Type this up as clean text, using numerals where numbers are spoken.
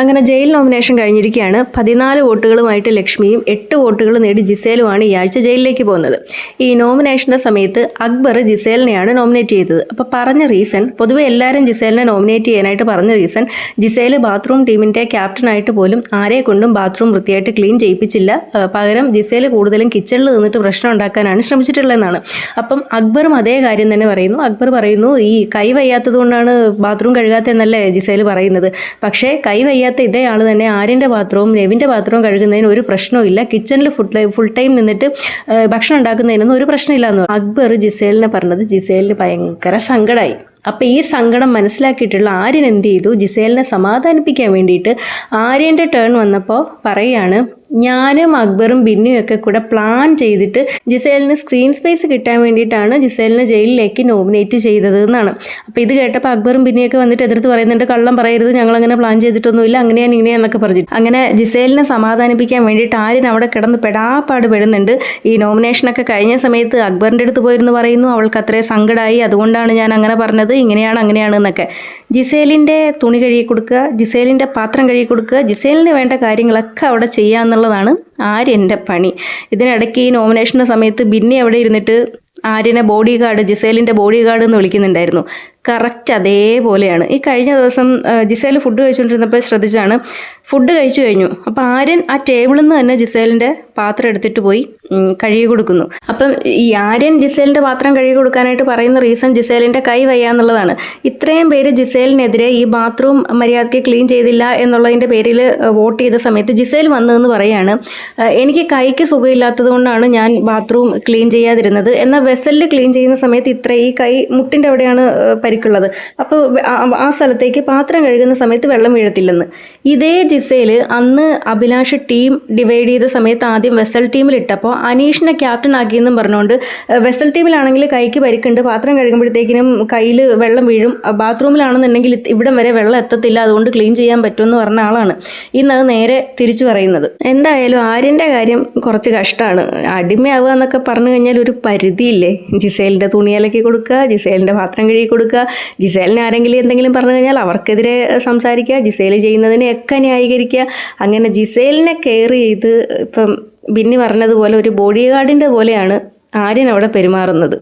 അങ്ങനെ jail nomination കഴിഞ്ഞിരിക്കുകയാണ്. 14 വോട്ടുകളുമായിട്ട് ലക്ഷ്മിയും 8 വോട്ടുകൾ നേടി ജിസേലുമാണ് ഈ ആഴ്ച ജയിലിലേക്ക് പോകുന്നത്. ഈ നോമിനേഷൻ്റെ സമയത്ത് അക്ബർ ജിസേലിനെയാണ് നോമിനേറ്റ് ചെയ്തത്. അപ്പോൾ പറഞ്ഞ റീസൺ, പൊതുവെ എല്ലാവരും ജിസേലിനെ നോമിനേറ്റ് ചെയ്യാനായിട്ട് പറഞ്ഞ റീസൺ, ജിസേൽ ബാത്റൂം ടീമിൻ്റെ ക്യാപ്റ്റനായിട്ട് പോലും ആരെ കൊണ്ടും ബാത്റൂം വൃത്തിയായിട്ട് ക്ലീൻ ചെയ്യിപ്പിച്ചില്ല. പകരം ജിസേൽ കൂടുതലും കിച്ചണിൽ നിന്നിട്ട് പ്രശ്നം ഉണ്ടാക്കാനാണ് ശ്രമിച്ചിട്ടുള്ളതെന്നാണ്. അപ്പം അക്ബറും അതേ കാര്യം തന്നെ പറയുന്നു. അക്ബർ പറയുന്നു, ഈ കൈ വയ്യാത്തത് കൊണ്ടാണ് ബാത്റൂം കഴുകാത്തതെന്നല്ലേ ജിസേൽ പറയുന്നത്. പക്ഷേ കൈ വയ്യാത്ത ഇതേ ആൾ തന്നെ ആര്യൻ്റെ പാത്രവും നെവിൻ്റെ പാത്രവും കഴുകുന്നതിന് ഒരു പ്രശ്നവും കിച്ചണിൽ ഫുൾ ടൈം നിന്നിട്ട് ഭക്ഷണം ഉണ്ടാക്കുന്നതിനൊന്നും ഒരു പ്രശ്നമില്ല എന്ന് അക്ബർ ജിസേലിനെ പറഞ്ഞത് ജിസേലിന് ഭയങ്കര സങ്കടമായി. അപ്പോൾ ഈ സങ്കടം മനസ്സിലാക്കിയിട്ടുള്ള ആര്യൻ എന്ത് ചെയ്തു, ജിസേലിനെ സമാധാനിപ്പിക്കാൻ വേണ്ടിയിട്ട് ആര്യൻ്റെ ടേൺ വന്നപ്പോൾ പറയുകയാണ്, ഞാനും അക്ബറും ബിന്നിയും ഒക്കെ കൂടെ പ്ലാൻ ചെയ്തിട്ട് ജിസേലിന് സ്ക്രീൻ സ്പേസ് കിട്ടാൻ വേണ്ടിയിട്ടാണ് ജിസേലിനെ ജയിലിലേക്ക് നോമിനേറ്റ് ചെയ്തത് എന്നാണ്. അപ്പോൾ ഇത് കേട്ടപ്പോൾ അക്ബറും ബിന്നിയൊക്കെ വന്നിട്ട് എതിർത്ത് പറയുന്നുണ്ട്, കള്ളം പറയരുത്, ഞങ്ങളങ്ങനെ പ്ലാൻ ചെയ്തിട്ടൊന്നുമില്ല, അങ്ങനെയാണ് ഇങ്ങനെയാന്നൊക്കെ പറഞ്ഞിട്ട്. അങ്ങനെ ജിസേലിനെ സമാധാനിപ്പിക്കാൻ വേണ്ടിയിട്ട് ആര്യൻ അവിടെ കിടന്ന് പെടാപ്പാട് പെടുന്നുണ്ട്. ഈ നോമിനേഷനൊക്കെ കഴിഞ്ഞ സമയത്ത് അക്ബറിൻ്റെ അടുത്ത് പോയിരുന്നു പറയുന്നു, അവൾക്ക് അത്രയും സങ്കടമായി, അതുകൊണ്ടാണ് ഞാൻ അങ്ങനെ പറഞ്ഞത്, ഇങ്ങനെയാണ് അങ്ങനെയാണ് എന്നൊക്കെ. ജിസേലിൻ്റെ തുണി കഴുകി കൊടുക്കുക, ജിസേലിൻ്റെ പാത്രം കഴുകി കൊടുക്കുക, ജിസേലിന് വേണ്ട കാര്യങ്ങളൊക്കെ അവിടെ ചെയ്യാന്നുള്ളതാണ് ആര്യൻ്റെ പണി. ഇതിനിടയ്ക്ക് ഈ നോമിനേഷൻ്റെ സമയത്ത് ബിന്നി അവിടെ ഇരുന്നിട്ട് ആര്യനെ ബോഡി ഗാർഡ്, ജിസേലിൻ്റെ ബോഡി ഗാർഡ് എന്ന് വിളിക്കുന്നുണ്ടായിരുന്നു. കറക്റ്റ് അതേപോലെയാണ്. ഈ കഴിഞ്ഞ ദിവസം ജിസേൽ ഫുഡ് കഴിച്ചുകൊണ്ടിരുന്നപ്പോൾ ശ്രദ്ധിച്ചാണ്, ഫുഡ് കഴിച്ചു കഴിഞ്ഞു. അപ്പോൾ ആര്യൻ ആ ടേബിളിൽ നിന്ന് തന്നെ ജിസേലിൻ്റെ പാത്രം എടുത്തിട്ട് പോയി കഴുകി കൊടുക്കുന്നു. അപ്പം ഈ ആര്യൻ ജിസേലിൻ്റെ പാത്രം കഴുകി കൊടുക്കാനായിട്ട് പറയുന്ന റീസൺ ജിസേലിൻ്റെ കൈ വയ്യാന്നുള്ളതാണ്. ഇത്രയും പേര് ജിസേലിനെതിരെ ഈ ബാത്റൂം മര്യാദയ്ക്ക് ക്ലീൻ ചെയ്തില്ല എന്നുള്ളതിൻ്റെ പേരിൽ വോട്ട് ചെയ്ത സമയത്ത് ജിസേൽ വന്നതെന്ന് പറയുകയാണ്, എനിക്ക് കൈക്ക് സുഖമില്ലാത്തത് കൊണ്ടാണ് ഞാൻ ബാത്റൂം ക്ലീൻ ചെയ്യാതിരുന്നത്, എന്നാൽ വെസലിൽ ക്ലീൻ ചെയ്യുന്ന സമയത്ത് ഈ കൈ മുട്ടിൻ്റെ അവിടെയാണ് പരിക്കുള്ളത്, അപ്പോൾ ആ സ്ഥലത്തേക്ക് പാത്രം കഴുകുന്ന സമയത്ത് വെള്ളം വീഴത്തില്ലെന്ന്. ഇതേ ജിസേൽ അന്ന് അഭിലാഷ് ടീം ഡിവൈഡ് ചെയ്ത സമയത്ത് ആദ്യം വെസൽ ടീമിലിട്ടപ്പോൾ അനീഷിനെ ക്യാപ്റ്റൻ ആക്കിയെന്നും പറഞ്ഞുകൊണ്ട്, വെസൽ ടീമിലാണെങ്കിൽ കൈക്ക് പരിക്കുണ്ട്, പാത്രം കഴുകുമ്പോഴത്തേക്കിനും കയ്യിൽ വെള്ളം വീഴും, ബാത്റൂമിലാണെന്നുണ്ടെങ്കിൽ ഇവിടം വരെ വെള്ളം എത്തത്തില്ല, അതുകൊണ്ട് ക്ലീൻ ചെയ്യാൻ പറ്റുമെന്ന് പറഞ്ഞ ആളാണ്. ഇന്നത് നേരെ തിരിച്ചു പറയുന്നത്. എന്തായാലും ആര്യൻ്റെ കാര്യം കുറച്ച് കഷ്ടമാണ്. അടിമയാവുക എന്നൊക്കെ പറഞ്ഞു കഴിഞ്ഞാൽ ഒരു പരിധിയില്ലേ. ജിസേലിൻ്റെ തുണിയലക്കി കൊടുക്കുക, ജിസേലിൻ്റെ പാത്രം കഴുകി കൊടുക്കുക, ജിസേലിനെ ആരെങ്കിലും എന്തെങ്കിലും പറഞ്ഞു കഴിഞ്ഞാൽ അവർക്കെതിരെ സംസാരിക്കുക, ജിസേൽ ചെയ്യുന്നതിനെയൊക്കെ ന്യായീകരിക്കുക. അങ്ങനെ ജിസേലിനെ കെയർ ചെയ്ത് ഇപ്പം ബിന്നി പറഞ്ഞതുപോലെ ഒരു ബോഡി ഗാർഡിൻ്റെ പോലെയാണ് ആര്യൻ അവിടെ പെരുമാറുന്നത്.